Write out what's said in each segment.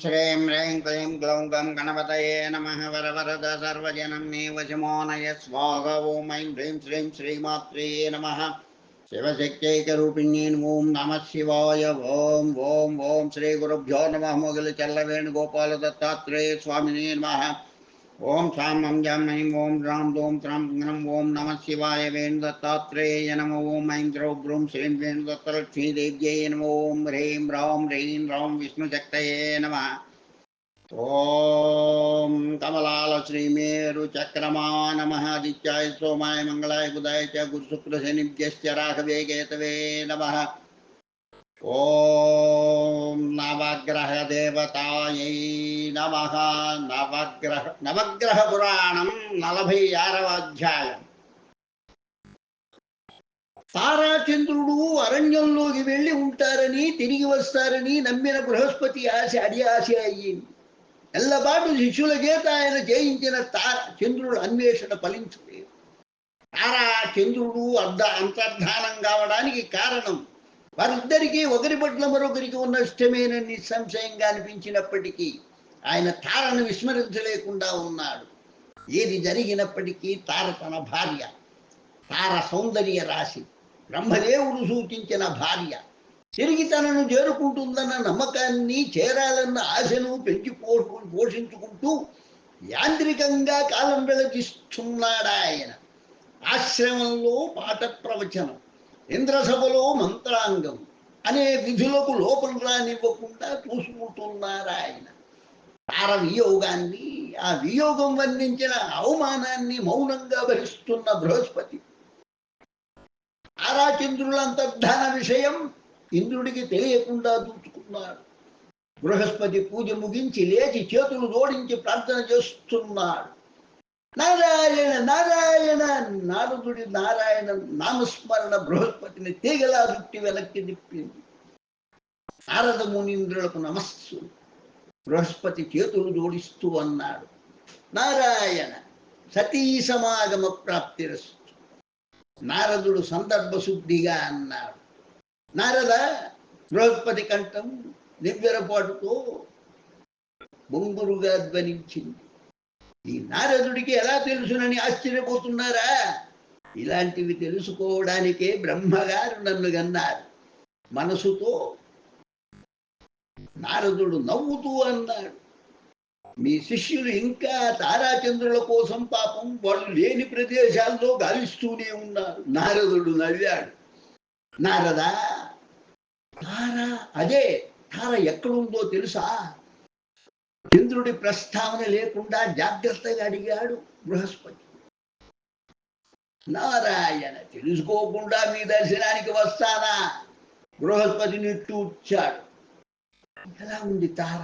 श्रीं ह्रीं क्लीं ग्लौं गं गणपतये नमः वरवरद सर्वजनं मे वशमो नय स्वाहा ॐ ऐं ह्रीं श्रीं श्रीमात्रे नमः शिवशक्त्यैकरूपिण्यै ॐ नमः शिवाय ॐ ॐ ॐ श्रीगुरुभ्यो नमः मोगिलचल्लवेणुगोपाल दत्तात्रेय स्वामिने नमः ओम शाम हम जम ऐं ओम राम दोम त्रम गणम ओम नमः शिवाय वेणुदत्तात्रेय नमः ओम ऐं द्रौ ब्रूं श्रीं वेणुदत्तलक्ष्मी देव्यै नमः ओम ह्रीं राम विष्णुशक्तये नमः ओम कमलाल श्रीमेरुचक्रमा नमः आदित्याय सोमाय मंगलाय बुधाय च गुरुशुक्रशनिभ्यश्च राघवे केतवे नमः ओम नवग्रह देवतायै नमः नवग्रह पुराणं 46వ అధ్యాయం తారాచంద్రుడు అరణ్యంలోకి వెళ్ళి ఉంటారని తిరిగి వస్తారని నమ్మిన బృహస్పతి ఆశ అడియాశ అయ్యింది. ఎల్లబాటు శిష్యుల చేత ఆయన చేయించిన చంద్రుడు అన్వేషణ ఫలించలేదు. తారాచంద్రుడు అంతర్ధానం కావడానికి కారణం వారిద్దరికీ ఒకరి పట్ల మరొకరికి ఉన్న ఇష్టమైన నిస్సంశయంగా అనిపించినప్పటికీ ఆయన తారను విస్మరించలేకుండా ఉన్నాడు. ఏది జరిగినప్పటికీ తార తన భార్య, తార సౌందర్య రాశి, బ్రహ్మదేవుడు సూచించిన భార్య, తిరిగి తనను చేరుకుంటుందన్న నమ్మకాన్ని, చేరాలన్న ఆశను పెంచి పోషించుకుంటూ యాంత్రికంగా కాలం వెలగిస్తున్నాడు ఆయన. ఆశ్రమంలో పాఠ ప్రవచనం, ఇంద్రసభలో మంత్రాంగం అనే విధులకు లోపల రానివ్వకుండా చూసుకుంటున్నారు ఆయన. తార వియోగాన్ని, ఆ వియోగం వర్ణించిన అవమానాన్ని మౌనంగా భరిస్తున్న బృహస్పతి తారాచంద్రుల అంతర్ధాన విషయం ఇంద్రుడికి తెలియకుండా చూసుకున్నాడు. బృహస్పతి పూజ ముగించి లేచి చేతులు జోడించి ప్రార్థన చేస్తున్నాడు. నారాయణ నారాయణ. నారదుడి నారాయణ నామస్మరణ బృహస్పతిని తీగలా చుట్టి వెనక్కి తిప్పింది. నారద మునీంద్రులకు నమస్సు. బృహస్పతి చేతులు జోడిస్తూ అన్నాడు, నారాయణ సతీ సమాగమ ప్రాప్తిరస్తు. నారదుడు సందర్భ శుద్ధిగా అన్నాడు. నారద, బృహస్పతి కంఠం నివ్వెరపాటుతో బొంగురుగా ధ్వనించింది. ఈ నారదుడికి ఎలా తెలుసునని ఆశ్చర్యపోతున్నారా? ఇలాంటివి తెలుసుకోవడానికే బ్రహ్మగారు నన్ను గన్నారు. మనసుతో నారదుడు నవ్వుతూ అన్నాడు, మీ శిష్యులు ఇంకా తారాచంద్రుల కోసం పాపం వాళ్ళు లేని ప్రదేశాల్లో గాలిస్తూనే ఉన్నారు. నారదుడు నవ్వాడు. నారదా, తార అదే తార ఎక్కడుందో తెలుసా? చంద్రుడి ప్రస్తావన లేకుండా జాగ్రత్తగా అడిగాడు బృహస్పతి. నారాయణ, తెలుసుకోకుండా మీ దర్శనానికి వస్తానా? బృహస్పతి నిట్టూర్చాడు. ఎలా ఉంది తార?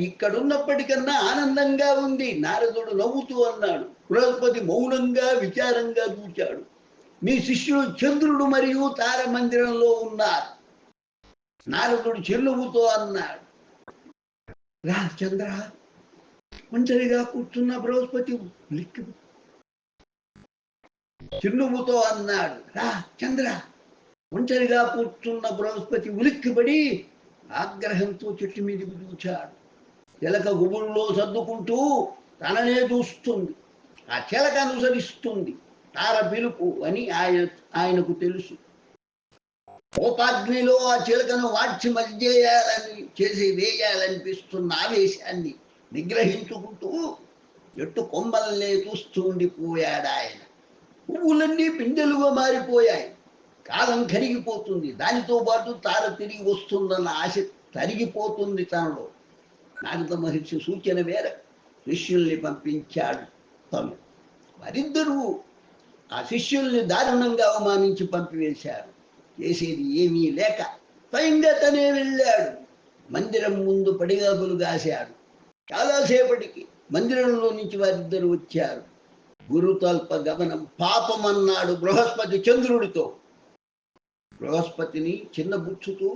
ఇక్కడున్నప్పటికన్నా ఆనందంగా ఉంది. నారదుడు నవ్వుతూ అన్నాడు. బృహస్పతి మౌనంగా విచారంగా చూచాడు. మీ శిష్యుడు చంద్రుడు మరియు తార మందిరంలో ఉన్నారు. నారదుడు చిరునవ్వుతో అన్నాడు, రా చంద్ర. ఒంటరిగా కూర్చున్న బృహస్పతి చిరునవ్వుతో అన్నాడు, రా చంద్ర. ఒంటరిగా కూర్చున్న బృహస్పతి ఉలిక్కిపడి ఆగ్రహంతో చెట్టు మీదకి చూచాడు. చిలక గుబుల్లో సర్దుకుంటూ తననే చూస్తుంది. ఆ చిలక అనుసరిస్తుంది తార పిలుపు అని ఆయనకు తెలుసు. కోపాగ్నిలో ఆ చిలకను వాడ్చి వేయాలనిపిస్తున్న ఆవేశాన్ని నిగ్రహించుకుంటూ చెట్టు కొమ్మల్నే చూస్తూ ఉండిపోయాడు ఆయన. పువ్వులన్నీ పిందెలుగా మారిపోయాయి. కాలం కరిగిపోతుంది. దానితో పాటు తార తిరిగి వస్తుందన్న ఆశ తరిగిపోతుంది తనలో. నారద మహర్షి సూచన మేర శిష్యుల్ని పంపించాడు తను. వారిద్దరూ ఆ శిష్యుల్ని దారుణంగా అవమానించి పంపివేశారు. చేసేది ఏమీ లేక స్వయంగా తనే వెళ్ళాడు. మందిరం ముందు పడిగాపులు కాశాడు. చాలాసేపటికి మందిరంలో నుంచి వారిద్దరు వచ్చారు. గురుతల్ప గమనం పాపమన్నాడు బృహస్పతి చంద్రుడితో. బృహస్పతిని చిన్నబుచ్చుతూ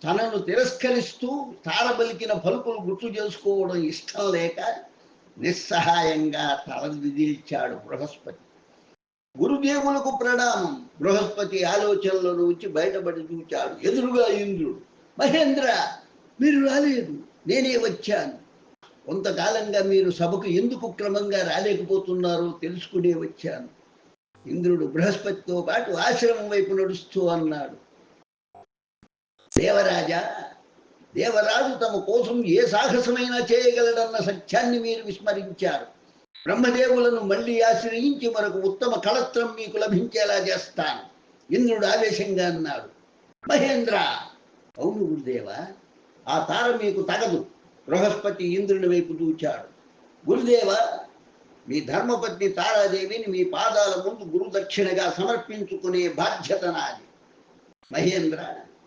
తనను తిరస్కరిస్తూ తారబలికిన పలుకులు గుర్తు చేసుకోవడం ఇష్టం లేక నిస్సహాయంగా తలదిల్చాడు బృహస్పతి. గురుదేవులకు ప్రణామం. బృహస్పతి ఆలోచనల నుంచి బయటపడి చూచాడు. ఎదురుగా ఇంద్రుడు మహేంద్ర, మీరు రాలేదు, నేనే వచ్చాను. కొంతకాలంగా మీరు సభకు ఎందుకు క్రమంగా రాలేకపోతున్నారో తెలుసుకునే వచ్చాను. ఇంద్రుడు బృహస్పతితో పాటు ఆశ్రమం వైపు నడుస్తూ అన్నాడు. దేవరాజా, దేవరాజు తమ కోసం ఏ సాహసమైనా చేయగలడన్న సత్యాన్ని మీరు విస్మరించారు. బ్రహ్మదేవులను మళ్ళీ ఆశ్రయించి మరొక ఉత్తమ కళత్రం మీకు లభించేలా చేస్తాను. ఇంద్రుడు ఆవేశంగా అన్నాడు. మహేంద్ర, అవును గురుదేవ, ఆ తార మీకు తగదు. బృహస్పతి ఇంద్రుని వైపు చూచాడు. గురుదేవ, మీ ధర్మపత్ని తారాదేవిని మీ పాదాల ముందు గురుదక్షిణగా సమర్పించుకునే బాధ్యత నాది. మహేంద్ర,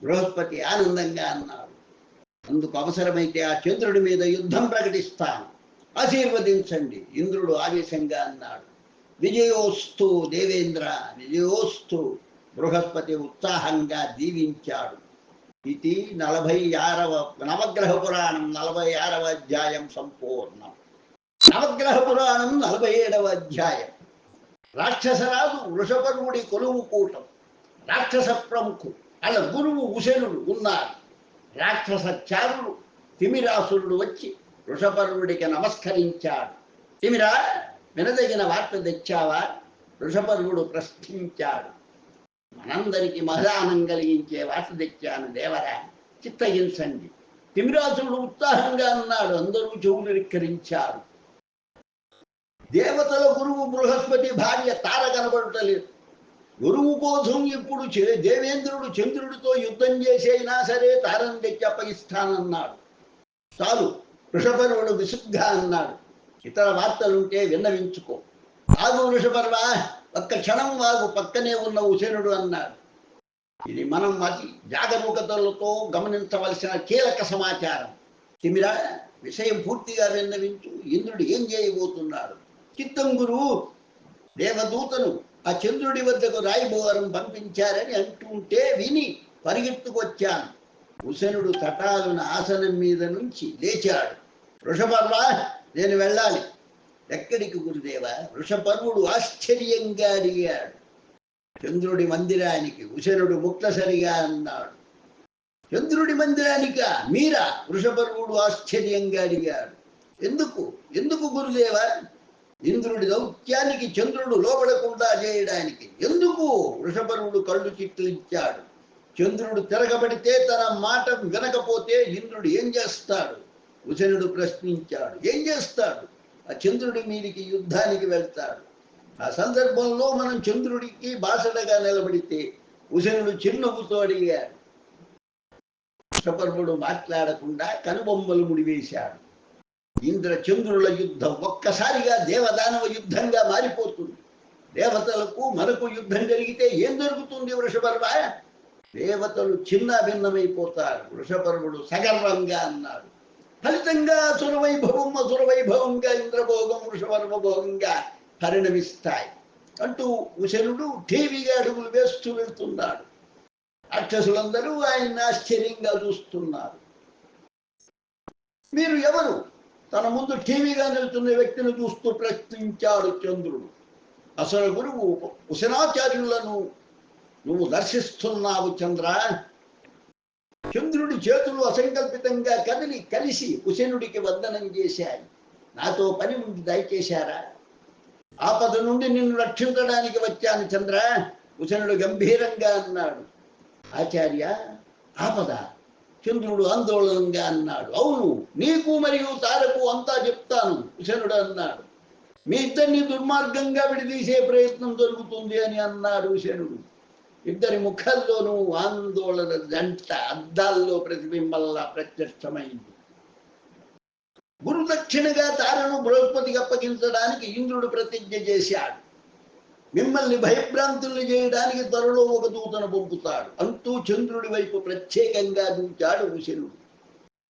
బృహస్పతి ఆనందంగా అన్నాడు. అందుకు అవసరమైతే ఆ చంద్రుడి మీద యుద్ధం ప్రకటిస్తాను. ఆశీర్వదించండి. ఇంద్రుడు ఆవేశంగా అన్నాడు. విజయోస్తు దేవేంద్ర, విజయోస్తు. బృహస్పతి ఉత్సాహంగా దీవించాడు. ఇది 46వ నవగ్రహ పురాణం 46వ అధ్యాయం సంపూర్ణం. నవగ్రహ పురాణం 47వ అధ్యాయం. రాక్షసరాజు వృషపర్వుడి కొలువు కూటం. రాక్షస ప్రముఖుడు వాళ్ళ గురువు ఉశనుడు ఉన్నారు. రాక్షస చారుడు తిమిరాసురుడు వచ్చి వృషపర్వుడికి నమస్కరించాడు. తిమిరా, వినదగిన వార్త తెచ్చావా? వృషపర్వుడు ప్రశ్నించాడు. మనందరికీ మహదానం కలిగించే వార్త తెచ్చాను దేవరా, చిత్తగించండి. తిమిరాసురుడు ఉత్సాహంగా అన్నాడు. అందరూ చెవులు రిక్కరించారు. దేవతల గురువు బృహస్పతి భార్య తార కనబడటలేదు. గురువు కోసం ఇప్పుడు దేవేంద్రుడు చంద్రుడితో యుద్ధం చేసైనా సరే తారను తెచ్చి అప్పగిస్తానన్నాడు. చాలు, వృషపర్వుడు విసుగ్గా అన్నాడు. ఇతర వార్తలుంటే విన్నవించుకో. ఆగు వృషపర్వ, ఒక్క క్షణం వాగు, పక్కనే ఉన్న ఉశనుడు అన్నాడు. ఇది మనం అతి జాగరూకతలతో గమనించవలసిన కీలక సమాచారం. తిమిరా, విషయం పూర్తిగా విన్నవించు. ఇంద్రుడు ఏం చేయబోతున్నాడు? చిత్తం గురువు, దేవదూతను ఆ చంద్రుడి వద్దకు రాయబోవరం పంపించారని అంటుంటే విని పరిగెత్తుకొచ్చాను. ఉశనుడు తటాలున ఆసనం మీద నుంచి లేచాడు. వృషపర్వ, నేను వెళ్ళాలి. ఎక్కడికి గురుదేవ? వృషపర్వుడు ఆశ్చర్యంగా అడిగాడు. చంద్రుడి మందిరానికి. ఉశనుడు ముక్తసరిగా అన్నాడు. చంద్రుడి మందిరానికా? మీరా? వృషపర్వుడు ఆశ్చర్యంగా అడిగాడు. ఎందుకు ఎందుకు గురుదేవ? ఇంద్రుడి దౌత్యానికి చంద్రుడు లోబడకుండా చేయడానికి. ఎందుకు? వృషపర్వుడు కళ్ళు చిట్లించాడు. చంద్రుడు తిరగబడితే తన మాట వినకపోతే ఇంద్రుడు ఏం చేస్తాడు? ఉశనుడు ప్రశ్నించాడు. ఏం చేస్తాడు? ఆ చంద్రుడి మీదికి యుద్ధానికి వెళ్తాడు. ఆ సందర్భంలో మనం చంద్రుడికి బాసడగా నిలబడితే. ఉశనుడు చిరునవ్వుతో అడిగాడు. వృషపర్వుడు మాట్లాడకుండా కనుబొమ్మలు ముడివేశాడు. ఇంద్ర చంద్రుల యుద్ధం ఒక్కసారిగా దేవదానవ యుద్ధంగా మారిపోతుంది. దేవతలకు మనకు యుద్ధం జరిగితే ఏం జరుగుతుంది వృషపర్వ? దేవతలు చిన్న భిన్నమైపోతారు. వృషపర్వుడు సగర్వంగా అన్నాడు. ఫలితంగా అసురవైభవంగా ఇంద్రభోగం వృషపర్వ భోగంగా పరిణమిస్తాయి అంటూ ఉశనుడు ఠీవిగా అడుగులు వేస్తూ వెళ్తున్నాడు. రాక్షసులందరూ ఆయన ఆశ్చర్యంగా చూస్తున్నారు. మీరు ఎవరు? తన ముందు టీవీగా నిలుచున్న వ్యక్తిని చూస్తూ ప్రశ్నించాడు చంద్రుడు. అసలు గురువు ఉశనాచార్యులను నువ్వు దర్శిస్తున్నావు చంద్ర. చంద్రుడి చేతులు అసంకల్పితంగా కలిసి ఉశనుడికి వందనం చేశాయి. నాతో పని ఉండి దయచేశారా? ఆపద నుండి నిన్ను రక్షించడానికి వచ్చాను చంద్ర. ఉశనుడు గంభీరంగా అన్నాడు. ఆచార్య, ఆపద? చంద్రుడు ఆందోళనంగా అన్నాడు. అవును, నీకు మరియు తారకు అంతా చెప్తాను ఉశనుడు అన్నాడు. మీ ఇద్దరిని దుర్మార్గంగా విడిదీసే ప్రయత్నం జరుగుతుంది అని అన్నాడు ఉశనుడు. ఇద్దరి ముఖాల్లోనూ ఆందోళన జంట అద్దాల్లో ప్రతిబింబల్లా ప్రత్యక్షమైంది. గురుదక్షిణగా తారను బృహస్పతికి అప్పగించడానికి ఇంద్రుడు ప్రతిజ్ఞ చేశాడు. మిమ్మల్ని భయభ్రాంతుల్ని చేయడానికి త్వరలో ఒక దూతను పంపుతాడు అంటూ చంద్రుడి వైపు ప్రత్యేకంగా దూచాడు ఉశనుడు.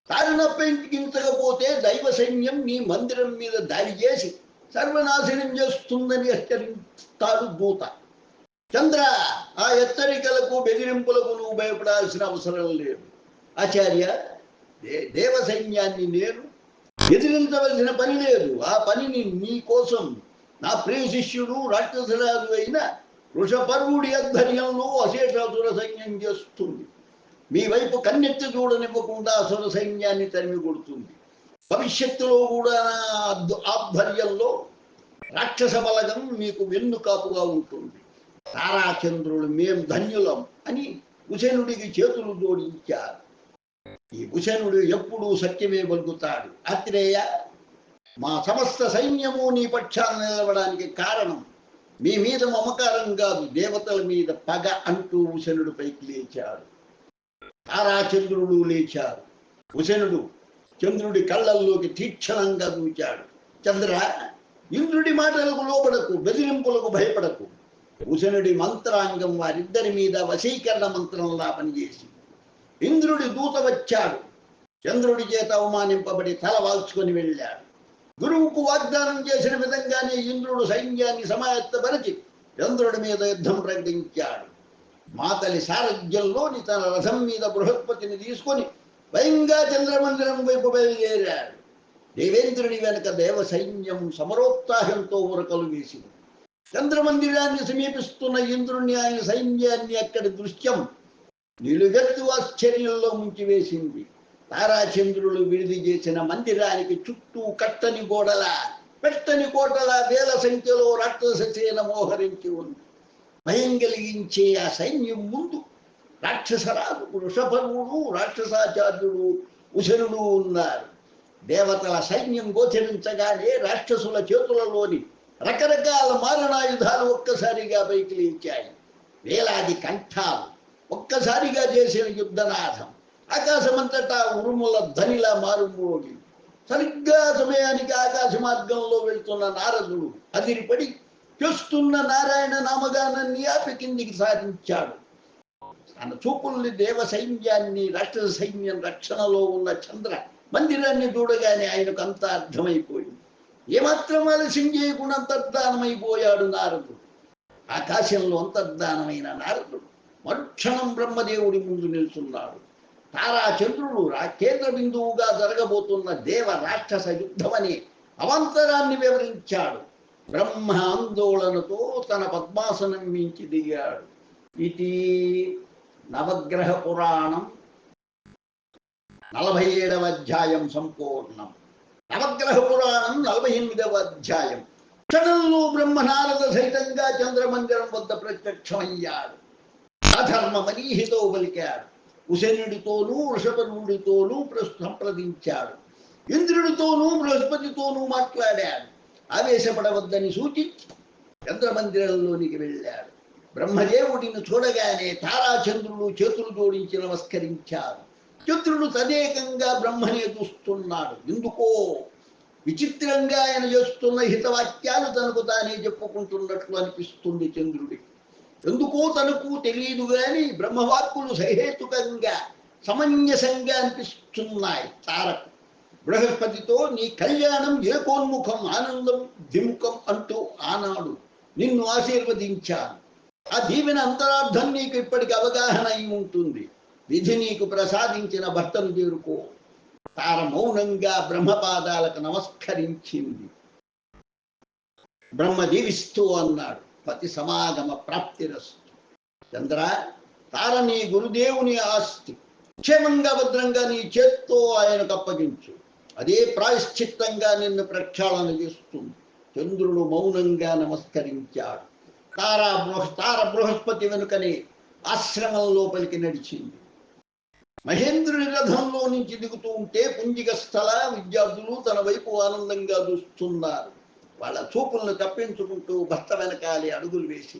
తారను అప్పగించకపోతే దైవ సైన్యం నీ మందిరం మీద దాడి చేసి సర్వనాశనం చేస్తుందని హెచ్చరిస్తాడు దూత. చంద్ర, ఆ హెచ్చరికలకు బెదిరింపులకు నువ్వు భయపడాల్సిన అవసరం లేదు. ఆచార్య, దేవ సైన్యాన్ని నేను ఎదిరించవలసిన పని లేదు. ఆ పనిని నీ కోసం నా ప్రియ శిష్యుడు రాక్షసరాజు అయిన వృషపర్వుడి ఆధ్వర్యంలో అశేషాసుర సైన్యం చేస్తుంది. మీ వైపు కన్నెత్తి చూడనివ్వకుండా అసుర సైన్యాన్ని తరిమి కొడుతుంది. భవిష్యత్తులో కూడా ఆధ్వర్యంలో రాక్షస బలగం మీకు వెన్నుకాపుగా ఉంటుంది. తారాచంద్రులు మేం ధన్యులం అని కుశనుడికి చేతులు జోడించారు. ఈ కుశనుడు ఎప్పుడూ సత్యమే పలుకుతాడు. ఆత్రేయ, మా సమస్త సైన్యము నీ పక్షాన నిలవడానికి కారణం మీ మీద మమకారం కాదు, దేవతల మీద పగ అంటూ కుశనుడు పైకి లేచాడు. తారాచంద్రుడు లేచారు. కుశనుడు చంద్రుడి కళ్ళల్లోకి తీక్షణంగా దూచాడు. చంద్ర, ఇంద్రుడి మాటలకు లోపడకు, బెదిరింపులకు భయపడకు. కుశనుడి మంత్రాంగం వారిద్దరి మీద వశీకరణ మంత్రంలా పనిచేసి ఇంద్రుడి దూత వచ్చాడు. చంద్రుడి చేత అవమానింపబడి తల వాల్చుకొని వెళ్ళాడు. గురువుకు వాగ్దానం చేసిన విధంగానే ఇంద్రుడు సైన్యాన్ని సమాయత్తపరిచి చంద్రుడి మీద యుద్ధం ప్రకటించాడు. మాతలి సారథ్యంలోని తన రథం మీద బృహస్పతిని తీసుకొని భయంగా చంద్రమందిరం వైపు బయలుదేరాడు. దేవేంద్రుడి వెనుక దేవ సైన్యం సమరోత్సాహంతో ఉరకలు వేసింది. చంద్రమందిరాన్ని సమీపిస్తున్న ఇంద్రుణ్ణి, ఆయన సైన్యాన్ని అక్కడి దృశ్యం నిలువెత్తు ఆశ్చర్యంలో ముంచివేసింది. తారాచంద్రులు విడిది చేసిన మందిరానికి చుట్టూ కట్టని గోడల, పెట్టని కోటల వేల సంఖ్యలో రాక్షస సేన మోహరించి ఉంది. భయం కలిగించే ఆ సైన్యం ముందు రాక్షసరాజు వృషభరుడు, రాక్షసాచార్యుడు, కుశనుడు ఉన్నారు. దేవతల సైన్యం గోచరించగానే రాక్షసుల చేతులలోని రకరకాల మారణాయుధాలు ఒక్కసారిగా పైకి లేచాయి. వేలాది కంఠాలు ఒక్కసారిగా చేసిన యుద్ధనాథం ఆకాశమంతటా ఉరుముల ధనిలా మారుమోగి. సరిగ్గా సమయానికి ఆకాశ మార్గంలో వెళ్తున్న నారదుడు అదిరిపడి చేస్తున్న నారాయణ నామగానాన్ని ఆపి కిందికి సారించాడు. తన చూపుల్ని దేవ సైన్యాన్ని, రాక్షస సైన్యం రక్షణలో ఉన్న చంద్ర మందిరాన్ని చూడగానే ఆయనకు అంతా అర్థమైపోయింది. ఏమాత్రం ఆలస్యం చేయకుండా అంతర్ధానమైపోయాడు నారదుడు. ఆకాశంలో అంతర్ధానమైన నారదుడు మరుక్షణం బ్రహ్మదేవుడి ముందు నిల్చున్నాడు. తారాచంద్రుడు కేంద్ర బిందువుగా జరగబోతున్న దేవ రాక్షస యుద్ధమని అవంతరాన్ని వివరించాడు. బ్రహ్మ ఆందోళనతో తన పద్మాసనం మించి దిగాడు. ఇది నవగ్రహ పురాణం 47వ అధ్యాయం సంపూర్ణం. నవగ్రహ పురాణం 48వ అధ్యాయం. క్షణంలో బ్రహ్మనారద సహితంగా చంద్రమందిరం వద్ద ప్రత్యక్షమయ్యాడు. అధర్మమనీహితో పలికాడు. కుశనుడితోనూ వృషభరుడితోనూ సంప్రదించాడు. ఇంద్రుడితోనూ బృహస్పతితోనూ మాట్లాడాడు. ఆవేశపడవద్దని సూచించి చంద్రమందిరంలోనికి వెళ్ళాడు. బ్రహ్మదేవుడిని చూడగానే తారాచంద్రుడు చేతులు జోడించి నమస్కరించారు. చంద్రుడు తదేకంగా బ్రహ్మనే చూస్తున్నాడు. ఎందుకో విచిత్రంగా ఆయన చేస్తున్న హితవాక్యాలు తనకు తానే చెప్పుకుంటున్నట్లు అనిపిస్తుంది చంద్రుడికి. ఎందుకో తనకు తెలియదు గాని బ్రహ్మవాక్కులు సహేతుకంగా, సమంజసంగా అనిపిస్తున్నాయి తారకు. బృహస్పతితో నీ కళ్యాణం ఏకోన్ముఖం, ఆనందం ద్విముఖం అంటూ ఆనాడు నిన్ను ఆశీర్వదించాను. ఆ దీవెన అంతరార్థం నీకు ఇప్పటికి అవగాహన అయి ఉంటుంది. విధి నీకు ప్రసాదించిన భర్తను చేరుకో. తార మౌనంగా బ్రహ్మపాదాలకు నమస్కరించింది. బ్రహ్మ దీవిస్తూ అన్నాడు, పతి సమాగమ ప్రాప్తిరస్తు. చంద్ర, తార నీ గురుదేవుని ఆస్తి. క్షేమంగా భద్రంగా నీ చేత్తో ఆయనకు అప్పగించు. అదే ప్రాయశ్చిత్తంగా నిన్ను ప్రక్షాళన చేస్తుంది. చంద్రుడు మౌనంగా నమస్కరించాడు. తార బృహస్పతి వెనుకనే ఆశ్రమం లోపలికి నడిచింది. మహేంద్రుని రథంలో నుంచి దిగుతూ ఉంటే పుంజిక స్థల విద్యార్థులు తన వైపు ఆనందంగా చూస్తున్నారు. వాళ్ళ చూపులను తప్పించుకుంటూ భర్త వెనకాలి అడుగులు వేసి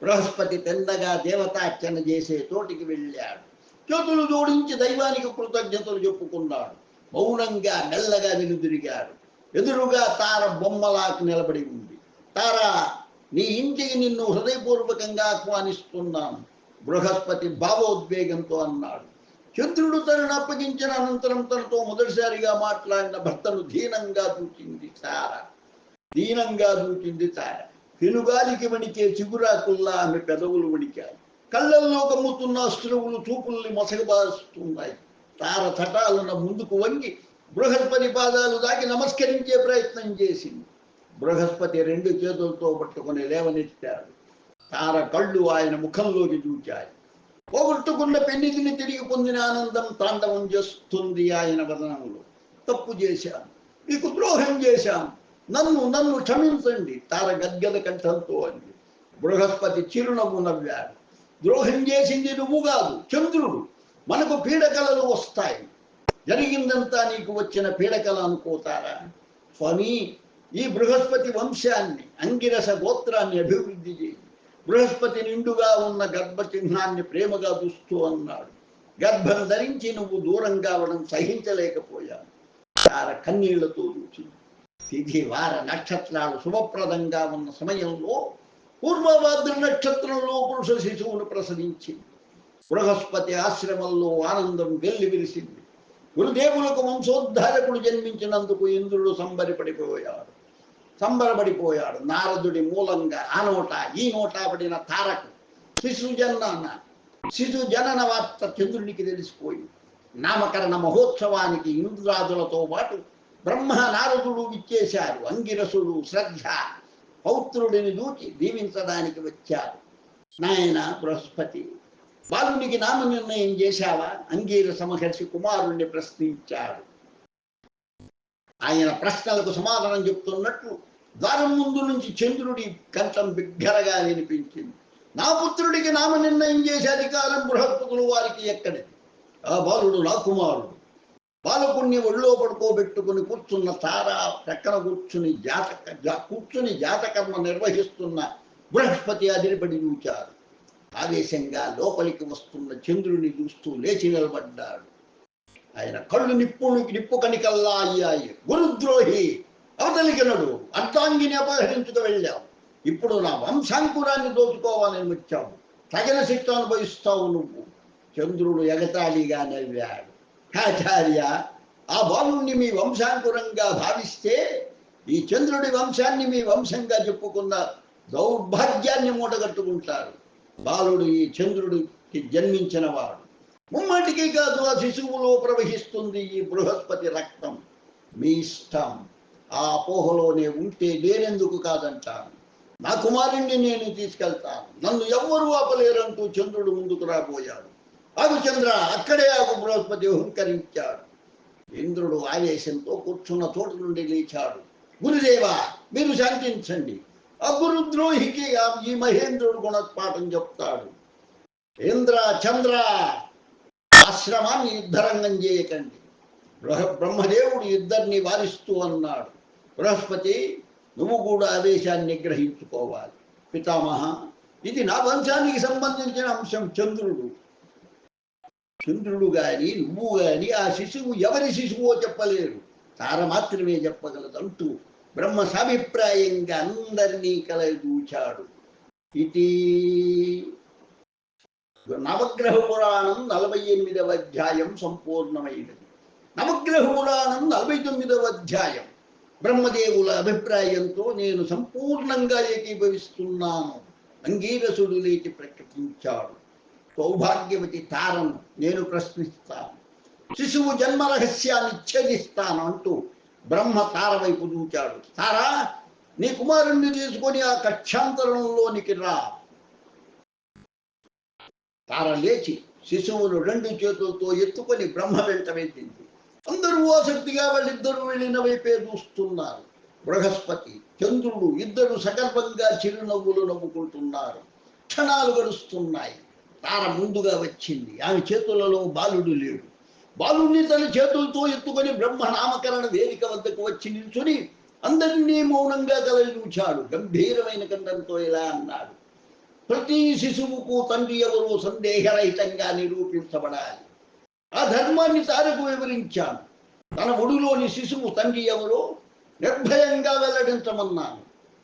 బృహస్పతి పెద్దగా దేవతార్చన చేసే తోటికి వెళ్ళాడు. చేతులు జోడించి దైవానికి కృతజ్ఞతలు చెప్పుకున్నాడు. మౌనంగా మెల్లగా వెనుదిరిగాడు. ఎదురుగా తార బొమ్మలాకు నిలబడి ఉంది. తార, నీ ఇంటికి నిన్ను హృదయపూర్వకంగా ఆహ్వానిస్తున్నాను, బృహస్పతి భావోద్వేగంతో అన్నాడు. చంద్రుడు తనను అప్పగించిన అనంతరం తనతో మొదటిసారిగా మాట్లాడిన భర్తను దీనంగా చూచింది తార. పెనుగాలికి వణికే చిగురాకుల్లా ఆమె పెదవులు వణికాయి. కళ్ళల్లో కమ్ముతున్న అశ్రువులు చూపుల్ని మొసగబారుస్తున్నాయి. తార తటాలన ముందుకు వంగి బృహస్పతి పాదాలు దాకి నమస్కరించే ప్రయత్నం చేసింది. బృహస్పతి 2 చేతులతో పట్టుకుని లేవనెత్తాడు. తార కళ్ళు ఆయన ముఖంలోకి చూచాయి. పోగొట్టుకున్న పెన్నిధిని తిరిగి పొందిన ఆనందం తాండవం చేస్తుంది ఆయన వదనంలో. తప్పు చేశాను, మీకు ద్రోహం చేశాను, నన్ను నన్ను క్షమించండి తార గద్గద కంఠంతో అంది. బృహస్పతి చిరునవ్వు నవ్వాడు. ద్రోహం చేసింది నువ్వు కాదు, చంద్రుడు. మనకు పీడకలలు వస్తాయి. జరిగిందంతా నీకు వచ్చిన పీడకల అనుకోతారా? స్వామి, ఈ బృహస్పతి వంశాన్ని, అంగిరస గోత్రాన్ని అభివృద్ధి చేయి. బృహస్పతి నిండుగా ఉన్న గర్భ చిహ్నాన్ని ప్రేమగా చూస్తూ అన్నాడు. గర్భం ధరించి నువ్వు దూరం కావడం సహించలేకపోయాను. తార కన్నీళ్లతో చూసింది. తిథి వార నక్షత్రాలు శుభప్రదంగా ఉన్న సమయంలో పూర్వభాద్ర నక్షత్రంలో పురుష శిశువును ప్రసవించింది. బృహస్పతి ఆశ్రమంలో ఆనందం వెల్లి విరిసింది. గురుదేవులకు వంశోద్ధారకుడు జన్మించినందుకు ఇంద్రుడు సంబరపడిపోయాడు. నారదుడి మూలంగా ఆ నోట ఈ నోట పడిన తారకు శిశు జనన వార్త చంద్రునికి తెలిసిపోయింది. నామకరణ మహోత్సవానికి ఇంద్రాదులతో పాటు బ్రహ్మ నారదుడు విచ్చేశారు. అంగిరసుడు శ్రద్ధ పౌత్రుడిని దూచి దీవించడానికి వచ్చారు. నాయన బృహస్పతి, బాలునికి నామ నిర్ణయం చేశావా? అంగీరస మహర్షి కుమారుణ్ణి ప్రశ్నించాడు. ఆయన ప్రశ్నలకు సమాధానం చెప్తున్నట్లు ద్వారం ముందు నుంచి చంద్రుడి కంఠం బిగ్గరగా వినిపించింది. నా పుత్రుడికి నామ నిర్ణయం చేసే అధికారం బృహస్పతులు వారికి ఎక్కడిది? ఆ బాలుడు నా కుమారుడు. బాలకుణ్ణి ఒళ్ళో పడుకోబెట్టుకుని కూర్చున్న తార ప్రక్కన కూర్చుని జాతకర్మ నిర్వహిస్తున్న బృహస్పతి అదిరిపడి చూచారు. ఆవేశంగా లోపలికి వస్తున్న చంద్రుని చూస్తూ లేచి నిలబడ్డాడు. ఆయన కళ్ళు నిప్పు కణికల్లా అయ్యాయి. గురుద్రోహి, అవతలికి నడు. అర్ధాంగిని అపహరించుకు వెళ్ళావు. ఇప్పుడు నా వంశాంకురాన్ని దోచుకోవాలని వచ్చావు. తగిన శిక్ష అనుభవిస్తావు నువ్వు. చంద్రుడు ఎగతాళిగా నవ్వాడు. ఆచార్య, ఆ బాలుణ్ణి మీ వంశాంకురంగా భావిస్తే ఈ చంద్రుడి వంశాన్ని మీ వంశంగా చెప్పుకున్న దౌర్భాగ్యాన్ని మూటగట్టుకుంటారు. బాలుడు ఈ చంద్రుడికి జన్మించిన వాడు. ముమ్మాటికి కాదు, ఆ శిశువులో ప్రవహిస్తుంది ఈ బృహస్పతి రక్తం. మీ ఇష్టం. ఆ అపోహలోనే ఉంటే నేనెందుకు కాదంటాను. నా కుమారుణ్ణి నేను తీసుకెళ్తాను. నన్ను ఎవ్వరూ ఆపలేరంటూ చంద్రుడు ముందుకు రాబోయాడు. ఆగు చంద్ర, అక్కడే ఆగు, బృహస్పతి హుంకరించాడు. ఇంద్రుడు ఆవేశంతో కూర్చున్న చోటు నుండి లేచాడు. గురుదేవా, మీరు శాంతించండి. ఆ గురుద్రోహికి ఈ మహేంద్రుడు గుణపాఠం చెప్తాడు. ఇంద్ర, చంద్ర, ఆశ్రమాన్ని యుద్ధరంగం చేయకండి. బ్రహ్మదేవుడు ఇద్దరిని వారిస్తూ అన్నాడు. బృహస్పతి, నువ్వు కూడా ఆదేశాన్ని నిగ్రహించుకోవాలి. పితామహ, ఇది నా వంశానికి సంబంధించిన అంశం. చంద్రుడు గాని నువ్వు గాని ఆ శిశువు ఎవరి శిశువో చెప్పలేరు. తార మాత్రమే చెప్పగలదంటూ బ్రహ్మ సాభిప్రాయంగా అందరినీ కలదూచాడు. ఇది నవగ్రహ పురాణం 48వ అధ్యాయం సంపూర్ణమైనది. నవగ్రహ పురాణం 49వ అధ్యాయం. బ్రహ్మదేవుల అభిప్రాయంతో నేను సంపూర్ణంగా ఏకీభవిస్తున్నాను. అంగీరసుడు లేచి ప్రకటించాడు. సౌభాగ్యవతి తారను నేను ప్రశ్నిస్తాను. శిశువు జన్మ రహస్యాన్ని ఛేదిస్తాను అంటూ బ్రహ్మ తార వైపు చూచాడు. తారా, నీ కుమారుణ్ణి తీసుకొని ఆ కక్షాంతరంలోనికి రా. తార లేచి శిశువును 2 చేతులతో ఎత్తుకొని బ్రహ్మ వెంట వెళ్ళింది. అందరూ ఆసక్తిగా వాళ్ళిద్దరూ వెళ్ళిన వైపే చూస్తున్నారు. బృహస్పతి, చంద్రుడు ఇద్దరు సగర్భంగా చిరునవ్వులు నవ్వుకుంటున్నారు. క్షణాలు గడుస్తున్నాయి. తార ముందుగా వచ్చింది. ఆమె చేతులలో బాలుడు లేడు. బాలుడిని తన చేతులతో ఎత్తుకొని బ్రహ్మ నామకరణ వేదిక వద్దకు వచ్చి నిల్చుని అందరినీ మౌనంగా కలయూచాడు. గంభీరమైన కంఠంతో ఇలా అన్నాడు. ప్రతి శిశువుకు తండ్రి ఎవరో సందేహరహితంగా నిరూపించబడాలి. ఆ ధర్మాన్ని తారకు వివరించాను. తన ఒడిలోని శిశువు తండ్రి ఎవరో నిర్భయంగా వెల్లడించమన్నాను.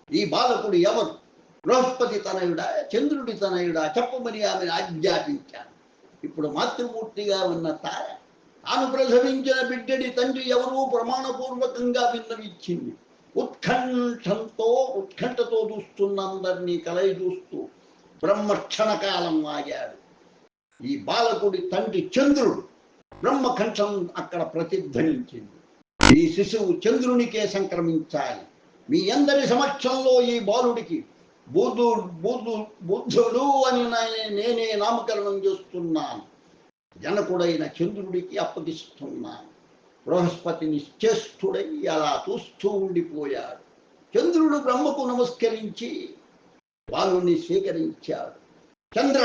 ఈ బాలకుడు ఎవరు? బృహస్పతి తనయుడా, చంద్రుడి తనయుడా చెప్పమని ఆమెను ఆజ్ఞాపించాను. ఇప్పుడు మాతృమూర్తిగా ఉన్న తార తాను ప్రసవించిన బిడ్డడి తండ్రి ఎవరో ప్రమాణపూర్వకంగా విన్నవిచ్చింది. ఉత్కంఠతో చూస్తున్న అందరినీ కలయి చూస్తూ బ్రహ్మ క్షణకాలం ఆగాడు. ఈ బాలకుడి తండ్రి చంద్రుడు. బ్రహ్మకంఠం అక్కడ ప్రతిధ్వనించింది. ఈ శిశువు చంద్రునికే సంక్రమించాలి. మీ అందరి సమక్షంలో ఈ బాలుడికి బుధు బుధు బుద్ధుడు అని నేనే నామకరణం చేస్తున్నాను. జనకుడైన చంద్రుడికి అప్పగిస్తున్నాను. బృహస్పతి నిశ్చేష్టుడై అలా చూస్తూ ఉండిపోయాడు. చంద్రుడు బ్రహ్మకు నమస్కరించి వారుని స్వీకరించాడు. చంద్ర,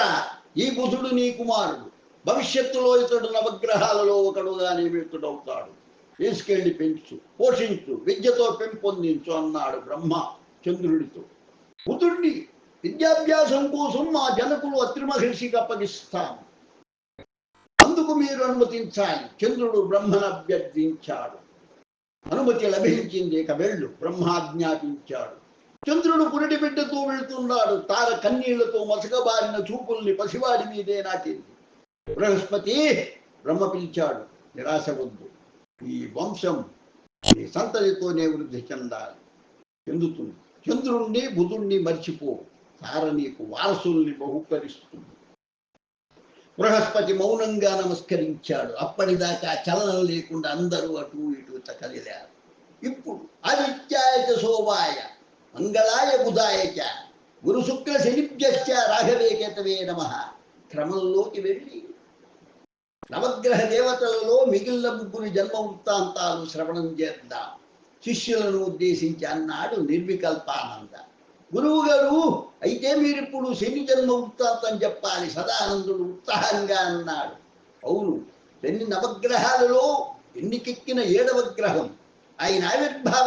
ఈ బుధుడు నీ కుమారుడు. భవిష్యత్తులో ఇతడు నవగ్రహాలలో ఒకడుగా నియమితుడవుతాడు. తీసుకెళ్లి పెంచు, పోషించు, విద్యతో పెంపొందించు అన్నాడు బ్రహ్మ చంద్రుడితో. బుధుడిని విద్యాభ్యాసం కోసం మా జనకులు అత్రి మహర్షికి అప్పగిస్తాను. అందుకు మీరు అనుమతించాలి. చంద్రుడు బ్రహ్మను అభ్యర్థించాడు. అనుమతి లభించింది. ఇక వెళ్ళు బ్రహ్మాజ్ఞాపించాడు. చంద్రుడు పురిటి బిడ్డతో వెళ్తున్నాడు. తార కన్నీళ్లతో మసకబారిన చూపుల్ని పసివాడి మీదే నాటింది. బృహస్పతి, బ్రహ్మ పిలిచాడు, నిరాశ వద్దు. ఈ వంశం ఈ సంతతితోనే వృద్ధి చెందుతుంది. చంద్రుణ్ణి బుధుణ్ణి మర్చిపో. తార నీకు వారసుల్ని బహుకరిస్తుంది. బృహస్పతి మౌనంగా నమస్కరించాడు. అప్పటిదాకా చలనం లేకుండా అందరూ అటు ఇటు కదిలారు. ఇప్పుడు ఆదిత్యాయ శోభాయ మంగళాయ బుధాయచ గురు శుక్ర శనిభ్యశ్చ రాఘవే కేతవే నమః క్రమంలోకి వెళ్ళి నవగ్రహ దేవతలలో మిగిలిన ముగ్గురు జన్మ వృత్తాంతాలు శ్రవణం చేద్దాం. శిష్యులను ఉద్దేశించి అన్నాడు నిర్వికల్పానంద. గురువు గారు, అయితే మీరిప్పుడు శని జన్మ వృత్తాంతం చెప్పాలి. సదానందుడు ఉత్సాహంగా అన్నాడు. అవును, శని నవగ్రహాలలో ఎన్నికెక్కిన 7వ గ్రహం. ఆయన ఆవిర్భావ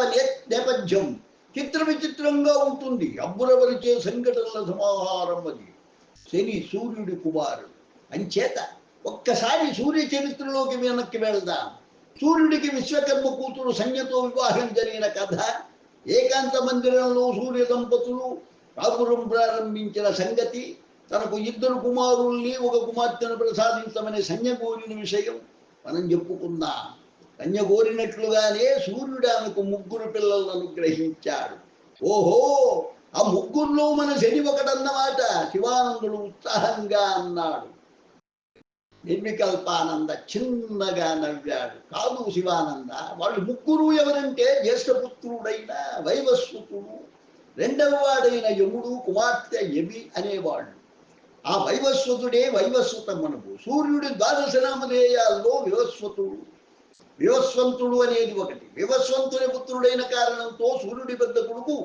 నేపథ్యం చిత్ర విచిత్రంగా ఉంటుంది. అబ్బురవరిచే సంఘటనల సమాహారం అది. శని సూర్యుడి కుమారుడు. అంచేత ఒక్కసారి సూర్య చరిత్రలోకి వెనక్కి వెళ్దాం. సూర్యుడికి విశ్వకర్మ కూతురు సంజ్ఞతో వివాహం జరిగిన కథ, ఏకాంత మందిరంలో సూర్య దంపతులు కాపురం ప్రారంభించిన సంగతి, తనకు 2 కుమారుల్ని 1 కుమార్తెను ప్రసాదించమని సంజ్ఞ కోరిన విషయం మనం చెప్పుకుందాం. కన్య కోరినట్లుగానే సూర్యుడు ఆమెకు 3 పిల్లలను అనుగ్రహించాడు. ఓహో, ఆ 3లో మన శని ఒకటన్నమాట. శివానందుడు ఉత్సాహంగా అన్నాడు. నిర్వికల్పానంద చిన్నగా నవ్వాడు. కాదు శివానంద, వాళ్ళు 3 ఎవరంటే జ్యేష్ఠపుత్రుడైన వైవస్వతుడు, 2వ వాడైన యముడు, కుమార్తె యమి అనేవాళ్ళు. ఆ వైవస్వతుడే వైవస్వతమనుడు. సూర్యుడి 12 నామధేయాల్లో వివస్వంతుడు అనేది ఒకటి. వివస్వంతుని పుత్రుడైన కారణంతో సూర్యుడి పెద్ద కొడుకు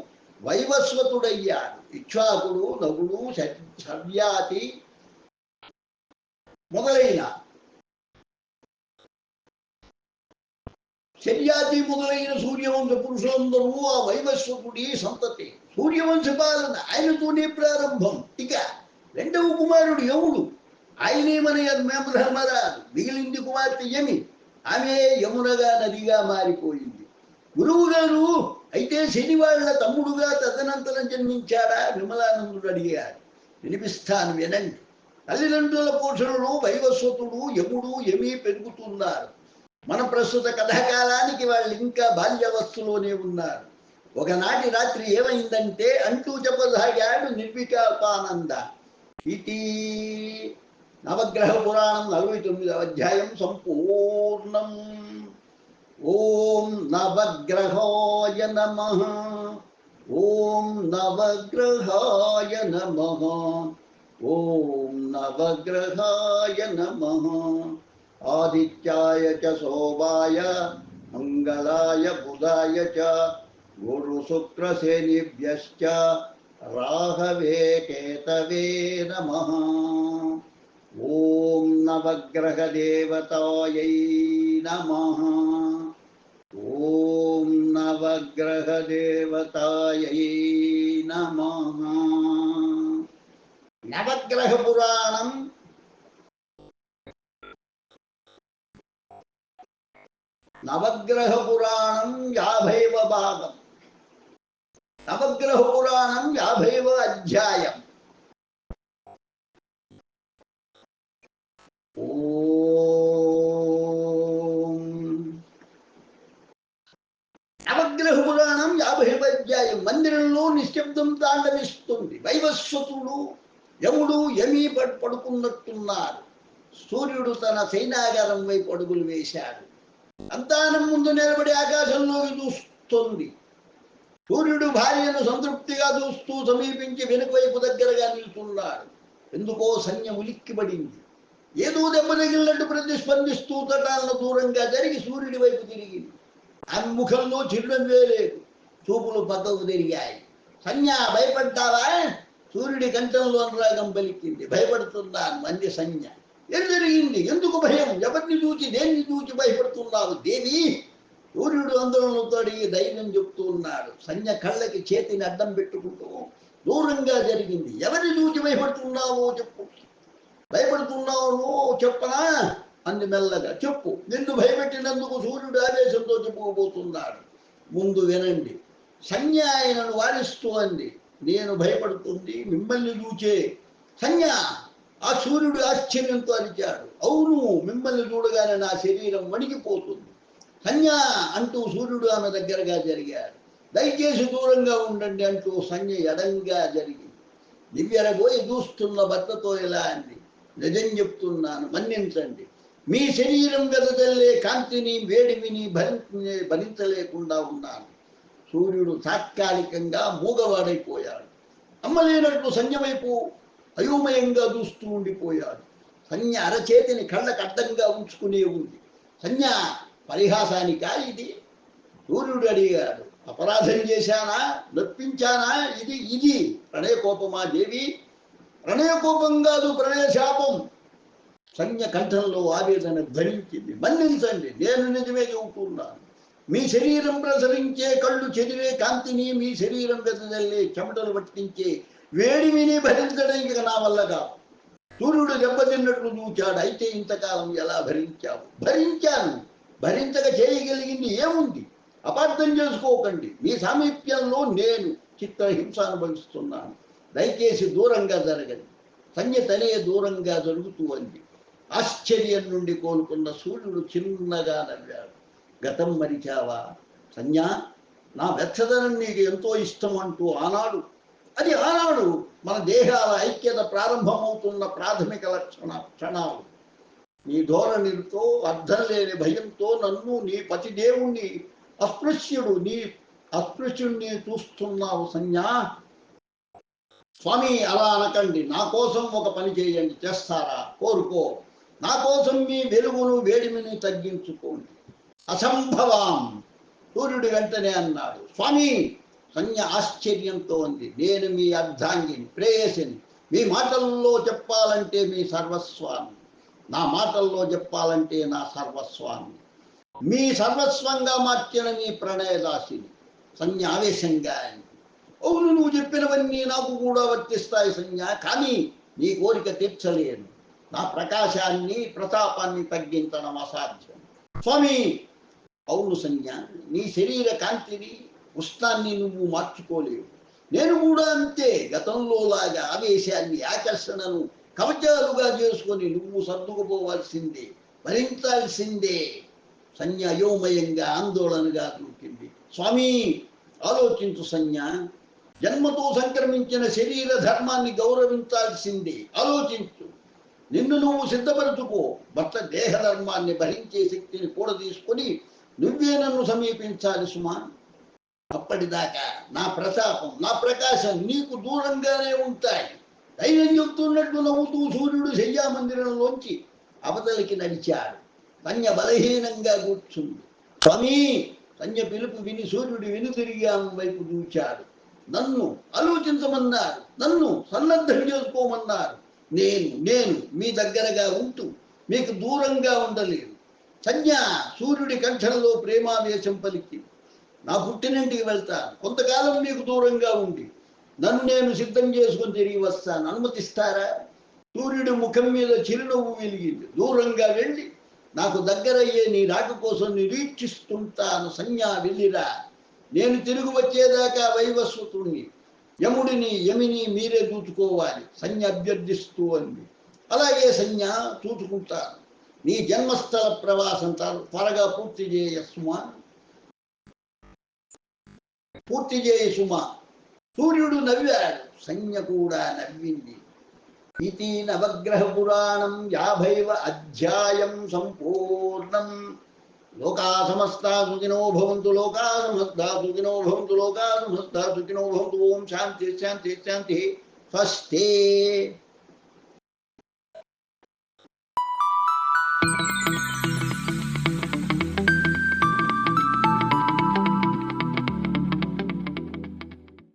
వైవస్వతుడయ్యాడు. ఇక్ష్వాకుడు, నగుడు, శవ్యాతి మొదలైన సూర్యవంశ పురుషులందరూ ఆ వైవస్వతుడి సంతతి. సూర్యవంశ పాలన ఆయనతోనే ప్రారంభం. ఇక 2వ కుమారుడు యముడు. ఆయనే మన ధర్మరాజు. మిగిలింది కుమార్తె యమి. ఆమె యమునగా నదిగా మారిపోయింది. గురువు గారు, అయితే శని వాళ్ళ తమ్ముడుగా తదనంతరం జన్మించాడా? విమలానందుడు అడిగాడు. వినిపిస్తాను, వినండి. తల్లిదండ్రుల పోషణలో వైవస్వతుడు, యముడు, యమి పెరుగుతున్నారు. మన ప్రస్తుత కథాకాలానికి వాళ్ళు ఇంకా బాల్యావస్థలోనే ఉన్నారు. ఒకనాటి రాత్రి ఏమైందంటే అంటూ చెప్పసాగాడు నిర్వికల్పానంద. ఇది నవగ్రహ పురాణం 49వ అధ్యాయం సంపూర్ణం. ఓం నవగ్రహాయ నమః. ఓం నవగ్రహాయ నమః. ఓం నవగ్రహాయ నమః. ఆదిత్యాయ చ శోభాయ మంగళాయ బుధాయ చ గురు శుక్ర శనిభ్యశ్చ రాహవే కేతవే నమః. ఓం నవగ్రహ దేవతాయై నమః. ఓం నవగ్రహ దేవతాయై నమః. నవగ్రహ పురాణం నవగ్రహ పురాణం 50వ భాగం. నవగ్రహ పురాణం 50వ అధ్యాయం. నవగ్రహ పురాణం 50వ అధ్యాయం. మందిరంలో నిశ్శబ్దం తాండవిస్తుంది. వైవస్వతుడు, యముడు, యమి పడుకున్నట్టున్నారు. సూర్యుడు తన సైనాగారం వైపు అడుగులు వేశాడు. సంతానం ముందు నిలబడి ఆకాశంలోకి చూస్తుంది. సూర్యుడు భార్యను సంతృప్తిగా చూస్తూ సమీపించి వెనుక వైపు దగ్గరగా నిల్చున్నాడు. ఎందుకో సంజ్ఞ ఉలిక్కిపడింది. ఏదో దెబ్బ తగిలినట్టు ప్రతిస్పందిస్తూ తటాలను దూరంగా జరిగి సూర్యుడి వైపు తిరిగింది. ఆమె ముఖంలో చిరునవ్వే లేదు. చూపులు పక్కకు తిరిగాయి. సంజ్ఞ, భయపడ్డావా? సూర్యుడి కంఠంలో అనురాగం పలికింది. భయపడుతున్నాను మంది సంజ్ఞ. ఏం జరిగింది? ఎందుకు భయం? ఎవరిని చూచి దేన్ని చూచి భయపడుతున్నావు దేవి? సూర్యుడు ఆందోళనతో అడిగి ధైర్యం చెప్తూ ఉన్నాడు. సంజ్ఞ కళ్ళకి చేతిని అడ్డం పెట్టుకుంటూ దూరంగా జరిగింది. ఎవరిని చూచి భయపడుతున్నావో చెప్పు. భయపడుతున్నావు చెప్పనా అంది మెల్లగా. చెప్పు. నిన్ను భయపెట్టినందుకు సూర్యుడు ఆవేశంతో చెప్పుకోబోతున్నాడు. ముందు వినండి. సంజ్ఞ ఆయనను వారిస్తూ అంది. నేను భయపడుతుంది మిమ్మల్ని చూచే. సంజ్ఞ! ఆ సూర్యుడు ఆశ్చర్యంతో అరిచాడు. అవును, మిమ్మల్ని చూడగానే నా శరీరం వణికిపోతుంది. సంజ్ఞ అంటూ సూర్యుడు ఆమె దగ్గరగా జరిగాడు. దయచేసి దూరంగా ఉండండి అంటూ సంజ్ఞ ఎడంగా జరిగింది. దివ్యరబోయి చూస్తున్న భర్తతో ఇలా అంది. నిజం చెప్తున్నాను, మన్నించండి. మీ శరీరం వెదజల్లే కాంతిని వేడిమిని భరించలేకుండా ఉన్నాను. సూర్యుడు తాత్కాలికంగా మూగవాడైపోయాడు. అమ్మలేనట్లు సంజ్ఞ వైపు అయోమయంగా చూస్తూ ఉండిపోయాడు. సంజ్ఞ అరచేతిని కళ్ళకు అడ్డంగా ఉంచుకునే ఉంది. సంజ్ఞ, పరిహాసానికా ఇది? సూర్యుడు అడిగాడు. అపరాధం చేశానా? నొప్పించానా? ఇది ప్రణయకోపమా దేవి? ప్రణయకోపం కాదు, ప్రణయశాపం. సంజ్ఞ కంఠంలో ఆవేదన ధ్వనించింది. మన్నించండి, నేను నిజమే చెబుతున్నాను. మీ శరీరం ప్రసరించే కళ్ళు చెదిరే కాంతిని, మీ శరీరం వెదజల్లే చెమటలు పట్టించే వేడిమిని భరించడానికి నా వల్ల కాదు. సూర్యుడు దెబ్బతిన్నట్లు చూచాడు. అయితే ఇంతకాలం ఎలా భరించావు? భరించాను. భరించక చేయగలిగింది ఏముంది? అపార్థం చేసుకోకండి. మీ సామీప్యంలో నేను చిత్రహింస అనుభవిస్తున్నాను. దయచేసి దూరంగా జరగండి. సంజ్ఞ తనే దూరంగా జరుగుతూ అంది. ఆశ్చర్యం నుండి కోలుకున్న సూర్యుడు చిన్నగా నవ్వాడు. గతం మరిచావా సంజ్ఞ? నా వెచ్చదనం నీకు ఎంతో ఇష్టం అంటూ ఆనాడు మన దేహాల ఐక్యత ప్రారంభమవుతున్న ప్రాథమిక క్షణాలు. నీ ధోరణితో అర్థం లేని భయంతో నన్ను, నీ పతిదేవుణ్ణి అస్పృశ్యుణ్ణి చూస్తున్నావు సంజ్ఞ. స్వామి, అలా అనకండి. నా కోసం ఒక పని చేయండి. చేస్తారా? కోరుకో. నా కోసం మీ వెలుగును వేడిమిని తగ్గించుకోండి. అసంభవం. సూర్యుడు వెంటనే అన్నాడు. స్వామి! సంజ్ఞ ఆశ్చర్యంతో ఉంది. నేను మీ అర్ధాంగిని, ప్రేయసిని. మీ మాటల్లో చెప్పాలంటే మీ సర్వస్వామి. నా మాటల్లో చెప్పాలంటే నా స్వామి. మీ సర్వస్వంగా మార్చిన మీ ప్రణయదాసిని. సంజ్ఞ ఆవేశంగా అంది. అవును, నువ్వు చెప్పినవన్నీ నాకు కూడా వర్తిస్తాయి సంజ్ఞ. కానీ నీ కోరిక తీర్చలేను. నా ప్రకాశాన్ని, ప్రతాపాన్ని తగ్గించడం అసాధ్యం. స్వామి! అవును సంజ్ఞ, నీ శరీర కాంతిని, ఉష్ణాన్ని నువ్వు మార్చుకోలేవు. నేను కూడా అంతే. గతంలో లాగా ఆవేశాన్ని, ఆకర్షణను కవచాలుగా చేసుకొని నువ్వు సర్దుకుపోవాల్సిందే, భరించాల్సిందే. సంజ్ఞ అయోమయంగా, ఆందోళనగా దూకింది. స్వామి! ఆలోచించు సంజ్ఞ. జన్మతో సంక్రమించిన శరీర ధర్మాన్ని గౌరవించాల్సిందే. ఆలోచించు. నిన్ను నువ్వు సిద్ధపరచుకో. భర్త దేహధర్మాన్ని భరించే శక్తిని కూడా తీసుకొని నువ్వే నన్ను సమీపించాలి సుమా. అప్పటిదాకా నా ప్రతాపం, నా ప్రకాశం నీకు దూరంగానే ఉంటాయి. ధైర్యం చెప్తున్నట్టు నవ్వుతూ సూర్యుడు శయ్యామందిరంలోంచి అవతలికి నడిచాడు. సంజ్ఞ బలహీనంగా కూర్చుంది. స్వామి! సంజ్ఞ పిలుపు విని సూర్యుడు వెనుతిరిగి ఆమె వైపు చూచాడు. నన్ను ఆలోచించమన్నారు. నన్ను సన్నద్ధం చేసుకోమన్నారు. నేను మీ దగ్గరగా ఉంటూ మీకు దూరంగా ఉండలేదు. సంజ్ఞ! సూర్యుడి కంఠంలో ప్రేమావేశం పలికి. నా పుట్టినింటికి వెళ్తాను. కొంతకాలం మీకు దూరంగా ఉండి నన్ను నేను సిద్ధం చేసుకుని తిరిగి వస్తాను. అనుమతిస్తారా? సూర్యుడి ముఖం మీద చిరునవ్వు వెలిగింది. దూరంగా వెళ్ళి నాకు దగ్గరయ్యే నీ రాక కోసం నిరీక్షిస్తుంటాను. సంజ్ఞ, వెళ్ళిరా. నేను తిరిగి వచ్చేదాకా వైవస్వతుణ్ణి, యమిని మీరే చూసుకోవాలి. సంజ్ఞ అభ్యర్థిస్తూ అంది. అలాగే సంజ్ఞ, చూసుకుంటాను. నీ జన్మస్థల ప్రవాసం త్వరగా పూర్తి చేయ సుమా. సూర్యుడు నవ్వాడు. సంజ్ఞ కూడా నవ్వింది. ఇది నవగ్రహ పురాణం 50వ అధ్యాయం సంపూర్ణం. लोका समस्ता सुखिनो भवन्तु लोका समस्ता सुखिनो भवन्तु लोका समस्ता सुखिनो भवन्तु। ओम शांति शांति शांति। स्वस्ति।